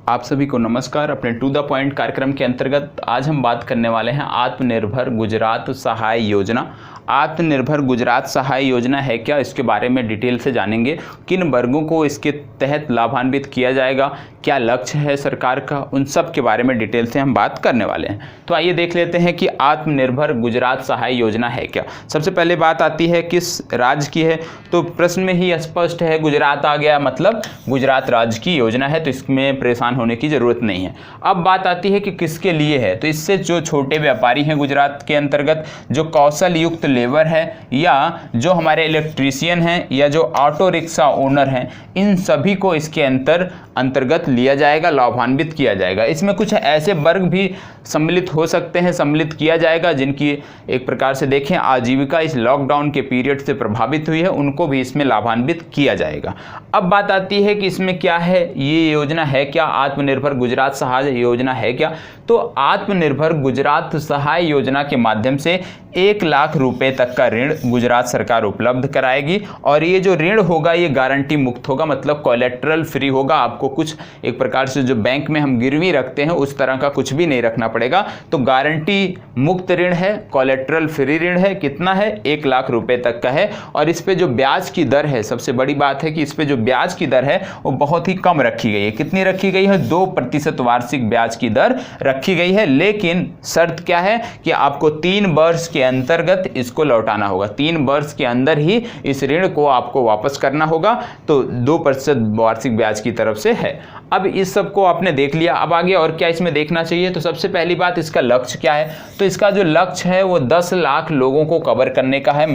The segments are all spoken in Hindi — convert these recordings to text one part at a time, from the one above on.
आप सभी को नमस्कार। अपने टू द पॉइंट कार्यक्रम के अंतर्गत आज हम बात करने वाले हैं आत्मनिर्भर गुजरात सहाय योजना। आत्मनिर्भर गुजरात सहाय योजना है क्या, इसके बारे में डिटेल से जानेंगे। किन वर्गों को इसके तहत लाभान्वित किया जाएगा, क्या लक्ष्य है सरकार का, उन सब के बारे में डिटेल से हम बात करने वाले हैं। तो आइए देख लेते हैं कि आत्मनिर्भर गुजरात सहाय योजना है क्या। सबसे पहले बात आती है किस राज्य की है, तो प्रश्न में ही स्पष्ट है, गुजरात आ गया, मतलब गुजरात राज्य की योजना है, तो इसमें परेशान होने की ज़रूरत नहीं है। अब बात आती है कि किसके लिए है, तो इससे जो छोटे व्यापारी हैं गुजरात के अंतर्गत, जो कौशल युक्त लेबर है, या जो हमारे इलेक्ट्रीशियन हैं, या जो ऑटो रिक्शा ओनर हैं, इन सभी को इसके अंतर्गत लिया जाएगा, लाभान्वित किया जाएगा। इसमें कुछ ऐसे वर्ग भी सम्मिलित हो सकते हैं, सम्मिलित किया जाएगा जिनकी एक प्रकार से देखें आजीविका इस लॉकडाउन के पीरियड से प्रभावित हुई है, उनको भी इसमें लाभान्वित किया जाएगा। अब बात आती है कि इसमें क्या है, ये योजना है क्या, आत्मनिर्भर गुजरात सहाय योजना है क्या। तो आत्मनिर्भर गुजरात सहाय योजना के माध्यम से 1 लाख रुपए तक का ऋण गुजरात सरकार उपलब्ध कराएगी, और ये जो ऋण होगा ये गारंटी मुक्त होगा, मतलब कोलेट्रल फ्री होगा। आपको कुछ एक प्रकार से जो बैंक में हम गिरवी रखते हैं उस तरह का कुछ भी नहीं रखना पड़ेगा। तो गारंटी मुक्त ऋण है, कोलेट्रल फ्री ऋण है। कितना है, 1 लाख रुपए तक का है। और इस पे जो ब्याज की दर है, सबसे बड़ी बात है कि इस पे जो ब्याज की दर है वो बहुत ही कम रखी गई है। कितनी रखी गई है, 2% वार्षिक ब्याज की दर रखी गई है। लेकिन शर्त क्या है कि आपको 3 वर्ष के अंतर्गत इसको लौटाना होगा, 3 वर्ष के अंदर ही इस ऋण को आपको वापस करना होगा। तो 2% वार्षिक ब्याज की तरफ से है। अब इस सब को आपने देख लिया, अब आगे और क्या इसमें देखना चाहिए। तो सबसे पहली बात, इसका लक्ष्य क्या है, तो इसका जो लक्ष्य है वो 10 लाख लोगों को कवर करने का है।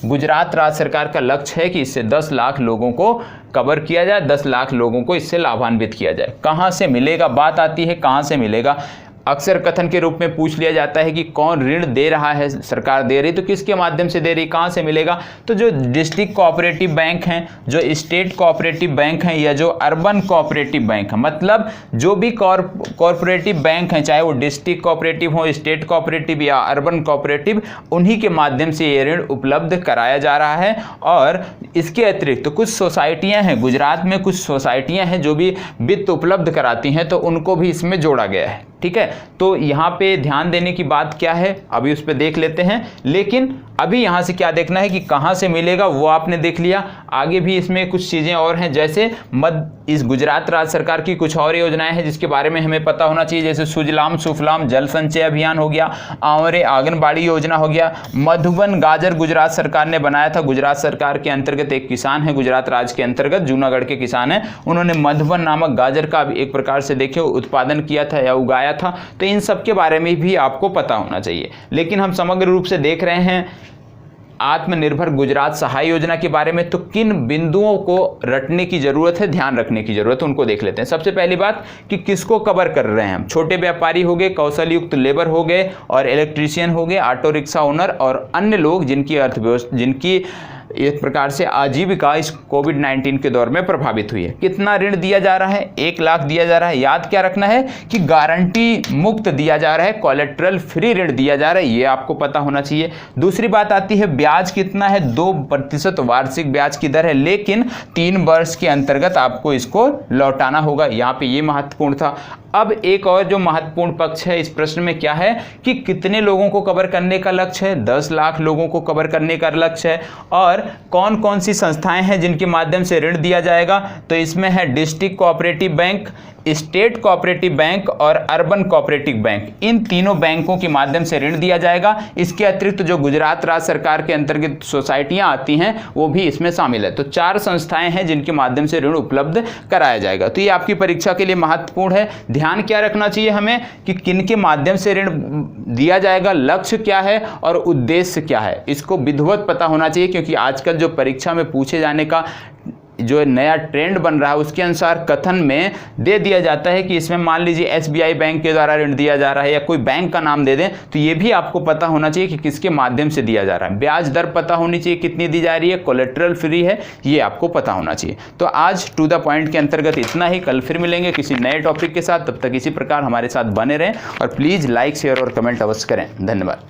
गुजरात राज्य सरकार का लक्ष्य है कि इससे 10 लाख लोगों को कवर किया जाए, 10 लाख लोगों को इससे लाभान्वित किया जाए। कहाँ से मिलेगा, बात आती है कहाँ से मिलेगा। अक्सर कथन के रूप में पूछ लिया जाता है कि कौन ऋण दे रहा है, सरकार दे रही, तो किसके माध्यम से दे रही, कहाँ से मिलेगा। तो जो डिस्ट्रिक्ट कोऑपरेटिव बैंक हैं, जो स्टेट कोऑपरेटिव बैंक हैं, या जो अर्बन कोऑपरेटिव बैंक हैं, मतलब जो भी कोऑपरेटिव बैंक हैं, चाहे वो डिस्ट्रिक्ट कोऑपरेटिव हो, स्टेट कोऑपरेटिव या अर्बन कोऑपरेटिव, उन्हीं के माध्यम से ये ऋण उपलब्ध कराया जा रहा है। और इसके अतिरिक्त तो कुछ सोसाइटियाँ हैं गुजरात में, कुछ सोसाइटियाँ हैं जो भी वित्त उपलब्ध कराती हैं, तो उनको भी इसमें जोड़ा गया है। ठीक है, तो यहाँ पे ध्यान देने की बात क्या है, अभी उस पर देख लेते हैं। लेकिन अभी यहाँ से क्या देखना है कि कहाँ से मिलेगा, वो आपने देख लिया। आगे भी इसमें कुछ चीज़ें और हैं, जैसे इस गुजरात राज्य सरकार की कुछ और योजनाएं हैं जिसके बारे में हमें पता होना चाहिए, जैसे सुजलाम सुफलाम जल संचय अभियान हो गया, आंवरे आंगनबाड़ी योजना हो गया, मधुबन गाजर गुजरात सरकार ने बनाया था। गुजरात सरकार के अंतर्गत एक किसान है, गुजरात राज्य के अंतर्गत जूनागढ़ के किसान हैं, उन्होंने मधुबन नामक गाजर का एक प्रकार से देखिए उत्पादन किया था या उगाया था। तो इन सब के बारे में भी आपको पता होना चाहिए। लेकिन हम समग्र रूप से देख रहे हैं आत्मनिर्भर गुजरात सहाय योजना के बारे में, तो किन बिंदुओं को रटने की जरूरत है, ध्यान रखने की जरूरत है, उनको देख लेते हैं। सबसे पहली बात कि किसको कवर कर रहे हैं हम, छोटे व्यापारी हो गए, कौशल युक्त लेबर हो गए, और इलेक्ट्रीशियन हो गए, ऑटो रिक्शा ओनर और अन्य लोग जिनकी अर्थव्यवस्था, जिनकी एक प्रकार से आजीविका इस कोविड-19 के दौर में प्रभावित हुई है। कितना ऋण दिया जा रहा है, 1 लाख दिया जा रहा है। याद क्या रखना है कि गारंटी मुक्त दिया जा रहा है, कोलेट्रल फ्री ऋण दिया जा रहा है, ये आपको पता होना चाहिए। दूसरी बात आती है ब्याज कितना है, 2% वार्षिक ब्याज की दर है, लेकिन 3 वर्ष के अंतर्गत आपको इसको लौटाना होगा। यहाँ पे ये महत्वपूर्ण था। अब एक और जो महत्वपूर्ण पक्ष है इस प्रश्न में क्या है कि कितने लोगों को कवर करने का लक्ष्य है, 10 लाख लोगों को कवर करने का लक्ष्य है। और कौन कौन सी संस्थाएं हैं जिनके माध्यम से ऋण दिया जाएगा, तो इसमें है district cooperative bank, state cooperative bank और अर्बन कोऑपरेटिव बैंक। इन तीनों बैंकों के माध्यम से ऋण दिया जाएगा। इसके अतिरिक्त जो गुजरात राज्य सरकार के अंतर्गत सोसाइटियां आती हैं वो भी इसमें शामिल है। तो 4 संस्थाएं हैं जिनके माध्यम से ऋण उपलब्ध कराया जाएगा। तो ये आपकी परीक्षा के लिए महत्वपूर्ण है। ध्यान क्या रखना चाहिए हमें कि किन के माध्यम से ऋण दिया जाएगा, लक्ष्य क्या है और उद्देश्य क्या है, इसको विधिवत पता होना चाहिए। क्योंकि आजकल जो परीक्षा में पूछे जाने का जो नया ट्रेंड बन रहा है उसके अनुसार कथन में दे दिया जाता है कि इसमें मान लीजिए एसबीआई बैंक के द्वारा ऋण दिया जा रहा है, या कोई बैंक का नाम दे दें, तो ये भी आपको पता होना चाहिए कि किसके माध्यम से दिया जा रहा है। ब्याज दर पता होनी चाहिए कितनी दी जा रही है, कोलेट्रल फ्री है, ये आपको पता होना चाहिए। तो आज टू द पॉइंट के अंतर्गत इतना ही। कल फिर मिलेंगे किसी नए टॉपिक के साथ। तब तक इसी प्रकार हमारे साथ बने रहें और प्लीज़ लाइक शेयर और कमेंट अवश्य करें। धन्यवाद।